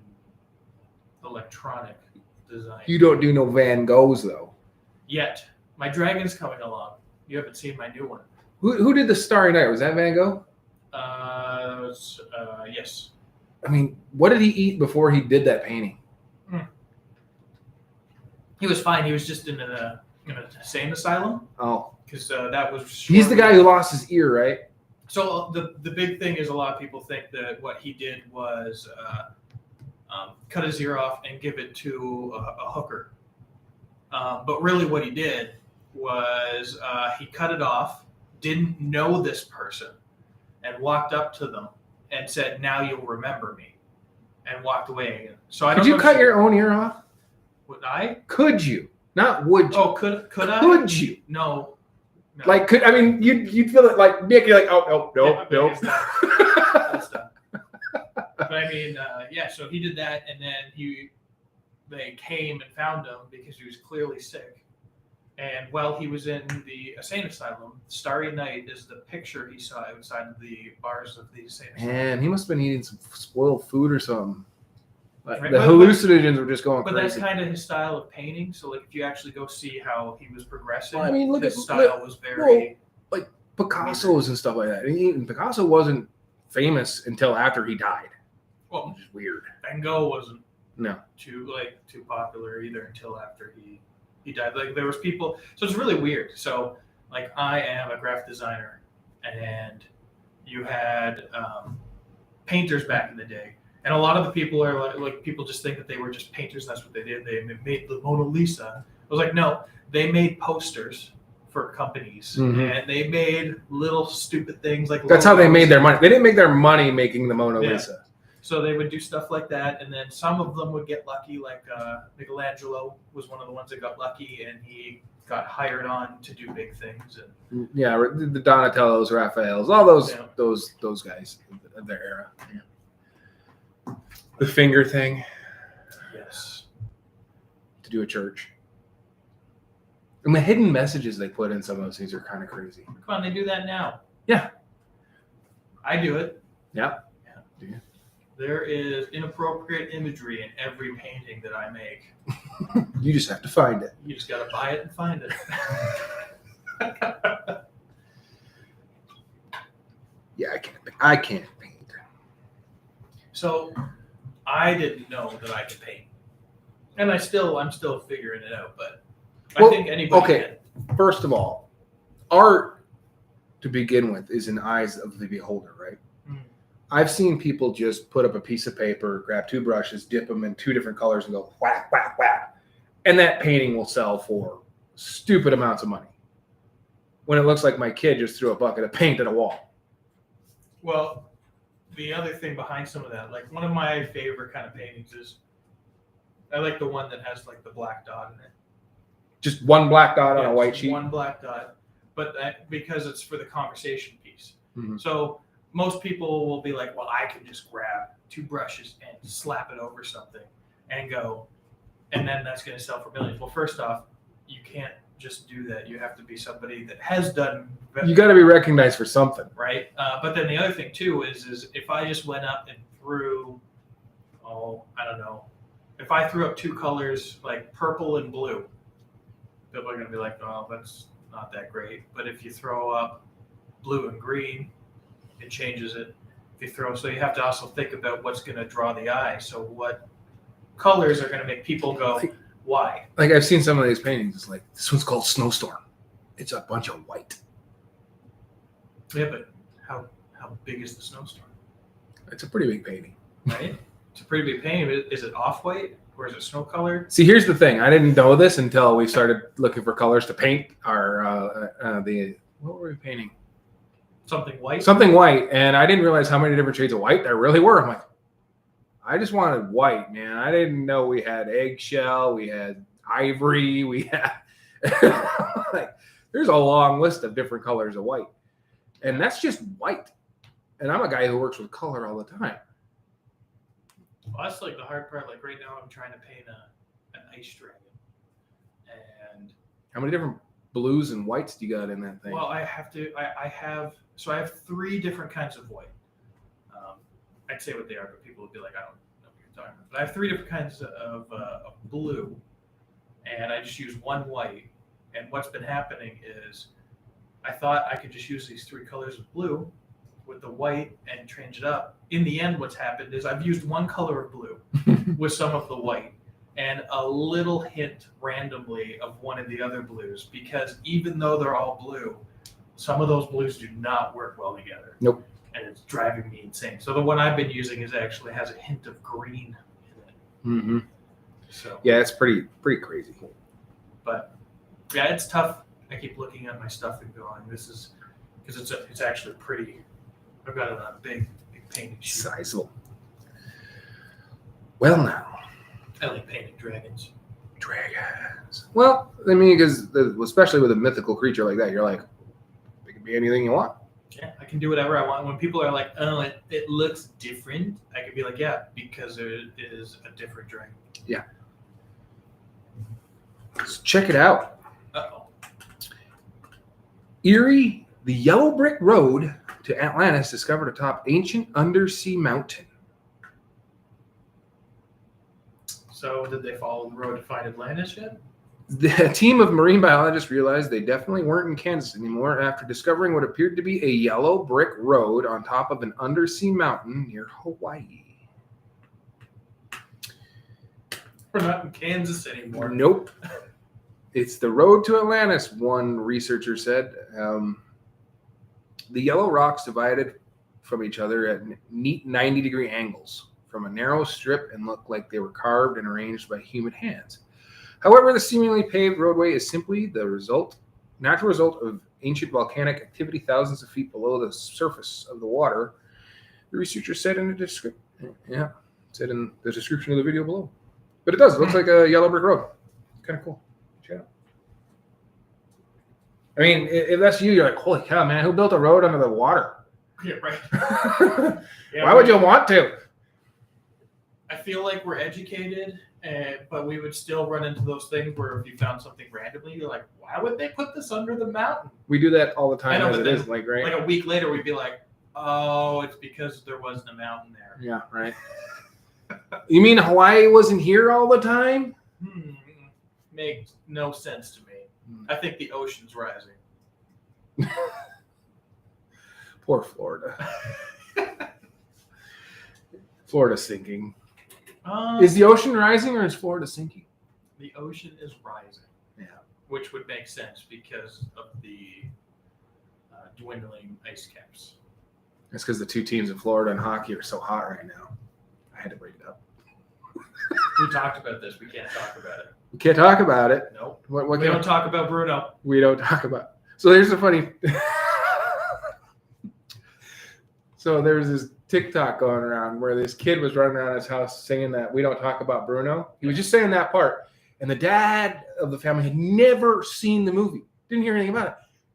electronic design. You don't do no Van Goghs, though. Yet. My dragon's coming along. You haven't seen my new one. Who did the Starry Night? Was that Van Gogh? Yes. I mean, what did he eat before he did that painting? He was fine. He was just in an insane asylum. Oh. Because that was... He's the guy who lost his ear, right? So the big thing is a lot of people think that what he did was cut his ear off and give it to a hooker. But really what he did was he cut it off didn't know this person and walked up to them and said, "Now you'll remember me," and walked away. So I don't Could you know if cut she- your own ear off? Would I? Could you? Not would you? Oh, could I? Could you? No. Like, could I mean, you'd feel it like Nick, you're like, oh, Yeah, nope. it's done. That's done. But I mean, yeah. So he did that, and then they came and found him because he was clearly sick. And while he was in the insane asylum, Starry Night is the picture he saw outside of the bars of the insane asylum. Man, he must have been eating some spoiled food or something. Like, Right, the but- hallucinogens were just going But crazy. that's kind of his style of painting. So, like, if you actually go see how he was progressing, Well, I mean, look his at- style was very. Picasso's and stuff like that. And Picasso wasn't famous until after he died, Well, which is weird. Van Gogh wasn't No. too popular either until after he died. Like, there was people, so it's really weird. So, like, I am a graphic designer, and you had painters back in the day, and a lot of the people are like people just think that they were just painters. And that's what they did. They made the Mona Lisa. I was like, no, they made posters for companies, and they made little stupid things like That's how they logos. made their money. They didn't make their money making the Mona Yeah. Lisa. So they would do stuff like that, and then some of them would get lucky. Like Michelangelo was one of the ones that got lucky, and he got hired on to do big things. And Yeah, the Donatellos, Raphaels, all those Yeah. those guys of their era. Yeah. The finger thing yes, to do a church. And the hidden messages they put in some of those things are kind of crazy. come on, they do that now. Yeah. I do it. Yeah. Do you? There is inappropriate imagery in every painting that I make. You just have to find it. You just got to buy it and find it. Yeah, I can't paint. So I didn't know that I could paint, and I'm still figuring it out. But Well, I think anybody okay. can. First of all, art to begin with is in eyes of the beholder, right? Mhm. I've seen people just put up a piece of paper, grab two brushes, dip them in two different colors, and go whack, whack, whack. And that painting will sell for stupid amounts of money. When it looks like my kid just threw a bucket of paint at a wall. Well, the other thing behind some of that, like one of my favorite kind of paintings is, I like the one that has like the black dot in it. Just one black dot on Yeah, a white just sheet. One black dot, but because it's for the conversation piece. Mhm. So most people will be like, well, I can just grab two brushes and slap it over something and go, and then that's going to sell for millions. Well, first off, you can't just do that. You have to be somebody that has done You got to be recognized for something. right? But then the other thing too is if I just went up and threw, I don't know, if I threw up two colors like purple and blue, people are gonna be like, oh, that's not that great. But if you throw up blue and green, it changes it. If you throw, so you have to also think about what's gonna draw the eye. So what colors are gonna make people go, why? Like I've seen some of these paintings. It's like, this one's called Snowstorm. It's a bunch of white. Yeah, but how big is the snowstorm? It's a pretty big painting. Right? It's a pretty big painting. Is it off white or is it snow color? See, here's the thing. I didn't know this until we started looking for colors to paint our what were we painting? Something white. Something white, and I didn't realize how many different shades of white there really were. I'm like, I just wanted white, man. I didn't know we had eggshell, we had ivory, we had like there's a long list of different colors of white, and that's just white. And I'm a guy who works with color all the time. Well, that's like the hard part. Like right now, I'm trying to paint an ice dragon, and How many different blues and whites do you got in that thing? well, I have I have three different kinds of white. I'd say what they are, but people would be like, I don't know what you're talking about. But I have three different kinds of blue, and I just use one white. And what's been happening is, I thought I could just use these three colors of blue with the white and change it up. In the end, what's happened is I've used one color of blue with some of the white and a little hint randomly of one of the other blues, because even though they're all blue, some of those blues do not work well together. Nope. And it's driving me insane. So the one I've been using actually has a hint of green in it. Mm-hmm. So Yeah, it's pretty crazy. but yeah, it's tough. I keep looking at my stuff and going, this is because it's actually pretty. I've got it on a big painting sheet. Sizable. Well, now. I like painting dragons. Dragons. Well, I mean, because especially with a mythical creature like that, you're like, it can be anything you want. Yeah, I can do whatever I want. When people are like, "Oh, it looks different," I can be like, "Yeah, because it is a different dragon." Yeah. Let's check it out. Uh-oh. Erie, the yellow brick road to Atlantis discovered atop ancient undersea mountain. So, did they follow the road to find Atlantis yet? The team of marine biologists realized they definitely weren't in Kansas anymore after discovering what appeared to be a yellow brick road on top of an undersea mountain near Hawaii. We're not in Kansas anymore. Nope. It's the road to Atlantis, one researcher said. The yellow rocks divided from each other at neat 90-degree angles from a narrow strip and looked like they were carved and arranged by human hands. However, the seemingly paved roadway is simply the natural result of ancient volcanic activity thousands of feet below the surface of the water. The researcher said in the description of the video below. But it does. It looks like a yellow brick road. It's kind of cool. Check it out. I mean, if that's you, you're like, holy cow, man, who built a road under the water? Yeah, right. Why would you want to? I feel like we're educated, but we would still run into those things where if you found something randomly, you're like, why would they put this under the mountain? We do that all the time. I know, as but it then, is, like, right? Like a week later, we'd be like, oh, it's because there wasn't a mountain there. Yeah, right. You mean Hawaii wasn't here all the time? Makes no sense to me. I think the ocean's rising. Poor Florida. Florida's sinking. Is the ocean rising or is Florida sinking? The ocean is rising. Yeah. Which would make sense because of the dwindling ice caps. That's because the two teams in Florida in hockey are so hot right now. I had to bring it up. We talked about this. We can't talk about it. We can't talk about it. Nope. What we don't talk about Bruno. We don't talk about. So there's a funny. So there's this TikTok going around where this kid was running around his house singing that we don't talk about Bruno. He was just saying that part. And the dad of the family had never seen the movie. Didn't hear anything about it.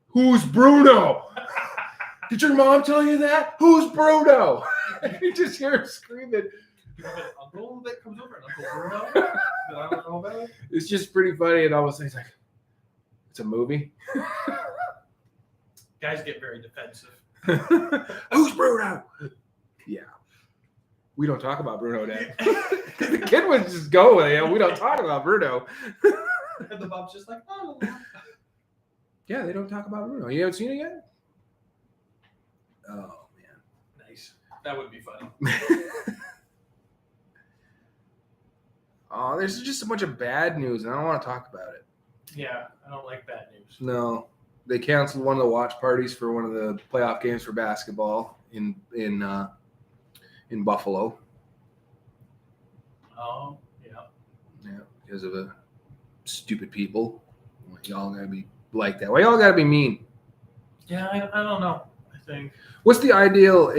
Who's Bruno? Did your mom tell you that? Who's Bruno? You just hear him screaming. You have an uncle that comes over, an Uncle Bruno that I don't know about? It's just pretty funny. And all of a sudden he's like, it's a movie? Guys get very defensive. Who's Bruno? Yeah. We don't talk about Bruno, Dad. The kid would just go with it. We don't talk about Bruno. And the mom's just like, oh. Yeah, they don't talk about Bruno. You haven't seen it yet? Oh, man. Nice. That would be funny. Oh, there's just a bunch of bad news, and I don't want to talk about it. Yeah, I don't like bad news. No. They canceled one of the watch parties for one of the playoff games for basketball in Buffalo. Oh, yeah. Yeah, because of a stupid people. Y'all gotta be like that. Why y'all gotta be mean? Yeah, I don't know. I think. What's the ideal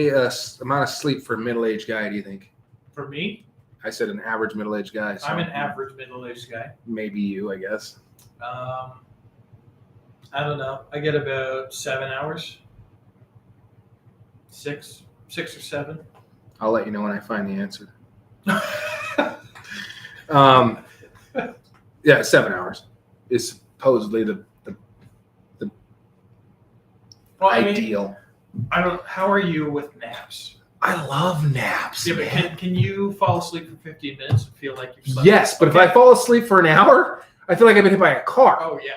amount of sleep for a middle-aged guy, do you think? For me? I said an average middle-aged guy. So I'm an average middle-aged guy. Maybe you, I guess. I don't know. I get about 7 hours. Six or seven. I'll let you know when I find the answer. Yeah, 7 hours is supposedly the well, ideal. I don't. How are you with naps? I love naps. Yeah, but can you fall asleep for 15 minutes and feel like you've slept? Yes, but if I fall asleep for an hour, I feel like I've been hit by a car. Oh yeah.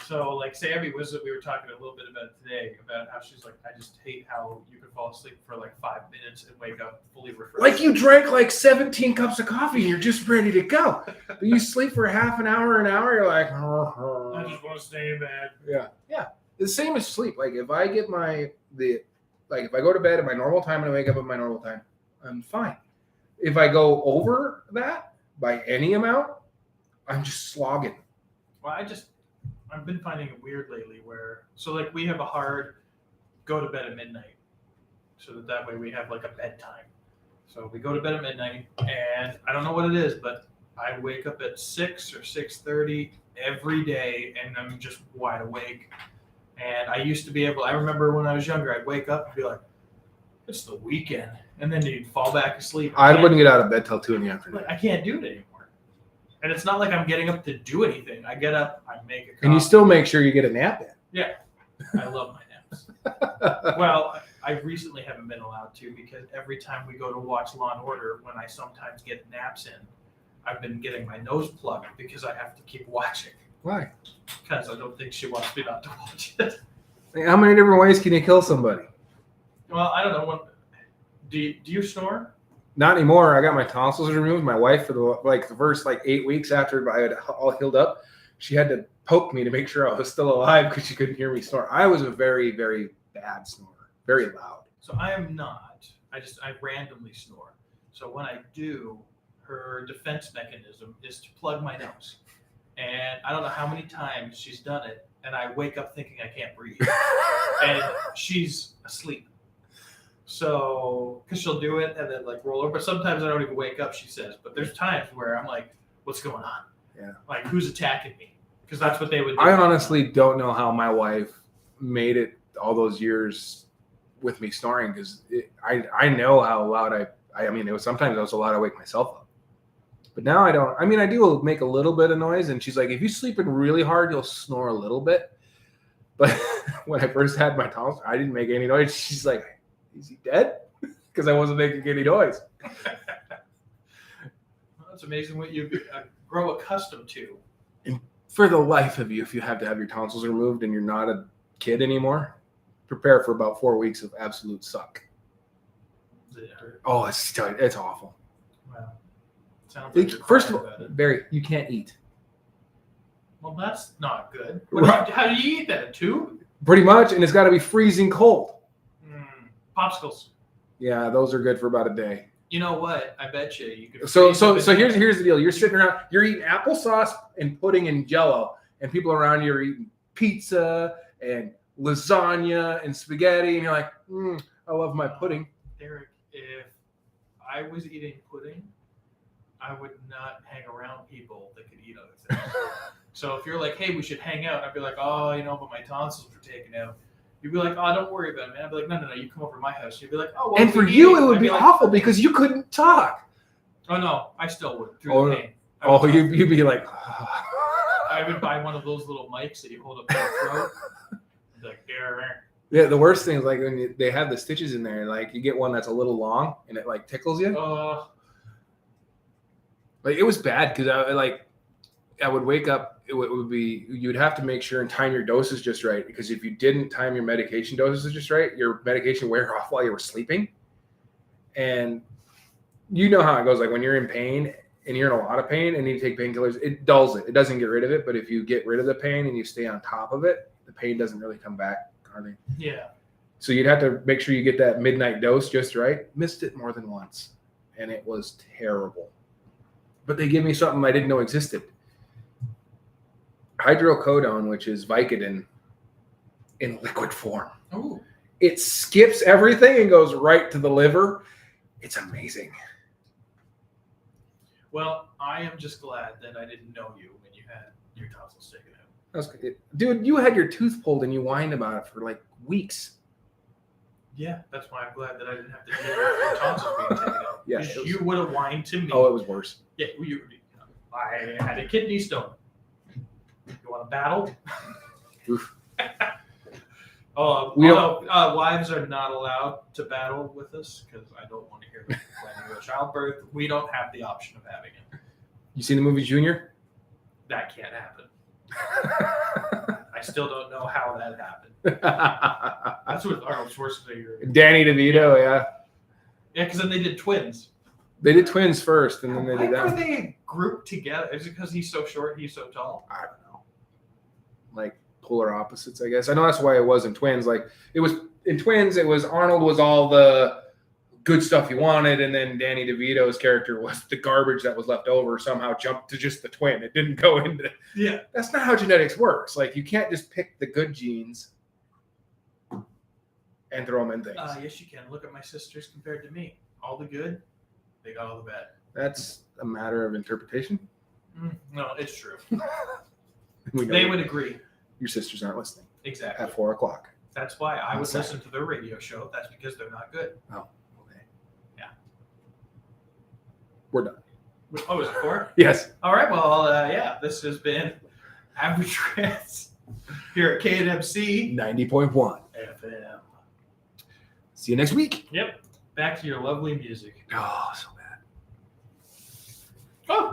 So like Sammy we were talking a little bit about today about how she's like, I just hate how you can fall asleep for like 5 minutes and wake up fully refreshed. Like you drank like 17 cups of coffee and you're just ready to go. But you sleep for half an hour, you're like, I just want to stay in bed. Yeah. Yeah. The same as sleep. Like if I get if I go to bed at my normal time and I wake up at my normal time, I'm fine. If I go over that by any amount, I'm just slogging. Well, I've been finding it weird lately where, so like we have a hard go to bed at midnight, so that way we have like a bedtime. So we go to bed at midnight, and I don't know what it is, but I wake up at 6 or 6:30 every day, and I'm just wide awake. And I used to be able. I remember when I was younger, I'd wake up and be like, "It's the weekend," and then you'd fall back asleep. I wouldn't get out of bed till 2 in the afternoon. Like, I can't do it anymore. And it's not like I'm getting up to do anything. I get up, I make a coffee. And you still make sure you get a nap in. Yeah, I love my naps. Well, I recently haven't been allowed to because every time we go to watch Law and Order, when I sometimes get naps in, I've been getting my nose plugged because I have to keep watching. Why? Because I don't think she wants me not to watch it. How many different ways can you kill somebody? Well, I don't know. Do you snore? Not anymore. I got my tonsils removed. My wife, for the first 8 weeks after I had all healed up, she had to poke me to make sure I was still alive because she couldn't hear me snore. I was a very, very bad snorer, very loud. So I am not. I randomly snore. So when I do, her defense mechanism is to plug my nose. And I don't know how many times she's done it, and I wake up thinking I can't breathe. And she's asleep. So, because she'll do it and then roll over. But sometimes I don't even wake up, she says. But there's times where I'm like, what's going on? Yeah. Like, who's attacking me? Because that's what they would do. I honestly don't know how my wife made it all those years with me snoring because I know how loud I mean, sometimes I was so loud I wake myself up. But now I don't. I mean, I do make a little bit of noise. And she's like, if you sleep in really hard, you'll snore a little bit. But when I first had my tonsils, I didn't make any noise. She's like, is he dead? Because I wasn't making any noise. Well, it's amazing what you grow accustomed to. And for the life of you, if you have to have your tonsils removed and you're not a kid anymore, prepare for about 4 weeks of absolute suck. Does it hurt? Oh, it's awful. Wow. Sounds like First of all, all, Barry, you can't eat. Well, that's not good. Right. How do you eat that? A tube? Pretty much, and it's got to be freezing cold. Popsicles. Yeah, those are good for about a day. You know what? I bet you could. So here's the deal. You're sitting around, you're eating applesauce and pudding and Jello, and people around you are eating pizza and lasagna and spaghetti, and you're like, I love my pudding. Derek, if I was eating pudding, I would not hang around people that could eat other things. So if you're like, hey, we should hang out, I'd be like, oh, but my tonsils were taken out. You'd be like, oh, don't worry about it, man. I'd be like, no, you come over to my house. You'd be like, oh, well. And for you, it would be awful because you couldn't talk. Oh, no, I still would through the pain. You'd be like, I would buy one of those little mics that you hold up to your throat. Like, yeah, the worst thing is when they have the stitches in there, and you get one that's a little long and it tickles you. It was bad because I would wake up. It would be, you'd have to make sure and time your doses just right, because if you didn't time your medication doses just right, your medication wear off while you were sleeping. And you know how it goes. When you're in pain and you're in a lot of pain and you take painkillers, it dulls it. It doesn't get rid of it. But if you get rid of the pain and you stay on top of it, the pain doesn't really come back hardly. Yeah. So you'd have to make sure you get that midnight dose just right. Missed it more than once, and it was terrible. But they give me something I didn't know existed. Hydrocodone, which is Vicodin in liquid form. Oh. It skips everything and goes right to the liver. It's amazing. Well, I am just glad that I didn't know you when you had your tonsils taken out. That was good. Dude, you had your tooth pulled and you whined about it for weeks. Yeah, that's why I'm glad that I didn't have to deal with your tonsils being taken out. Yeah, you would have whined to me. Oh, it was worse. Yeah, I had a kidney stone. You want to battle? Oof. Wives are not allowed to battle with us because I don't want to hear them complaining about childbirth. We don't have the option of having it. You seen the movie Junior? That can't happen. I still don't know how that happened. That's what Arnold Schwarzenegger. Danny DeVito, yeah. Yeah, because then they did twins. They did twins first, and then they did that. Why are they grouped together? Is it because he's so short, he's so tall? I don't know. Polar opposites, I guess. I know that's why it was in Twins. It was in Twins. It was Arnold was all the good stuff he wanted, and then Danny DeVito's character was the garbage that was left over. Somehow jumped to just the twin. It didn't go into. Yeah, that's not how genetics works. You can't just pick the good genes. and throw them in things. Yes, you can. Look at my sisters compared to me. All the good, they got all the bad. That's a matter of interpretation. No, it's true. We know They would agree. your sisters aren't listening Exactly. at 4:00. That's why I would Outside. listen to their radio show. That's because they're not good. Oh, okay. Yeah. We're done. Oh, is it 4? Yes. All right. Well, yeah, this has been Average Rants here at KNMC 90.1 FM. See you next week. Yep. Back to your lovely music. Oh, so bad. Oh.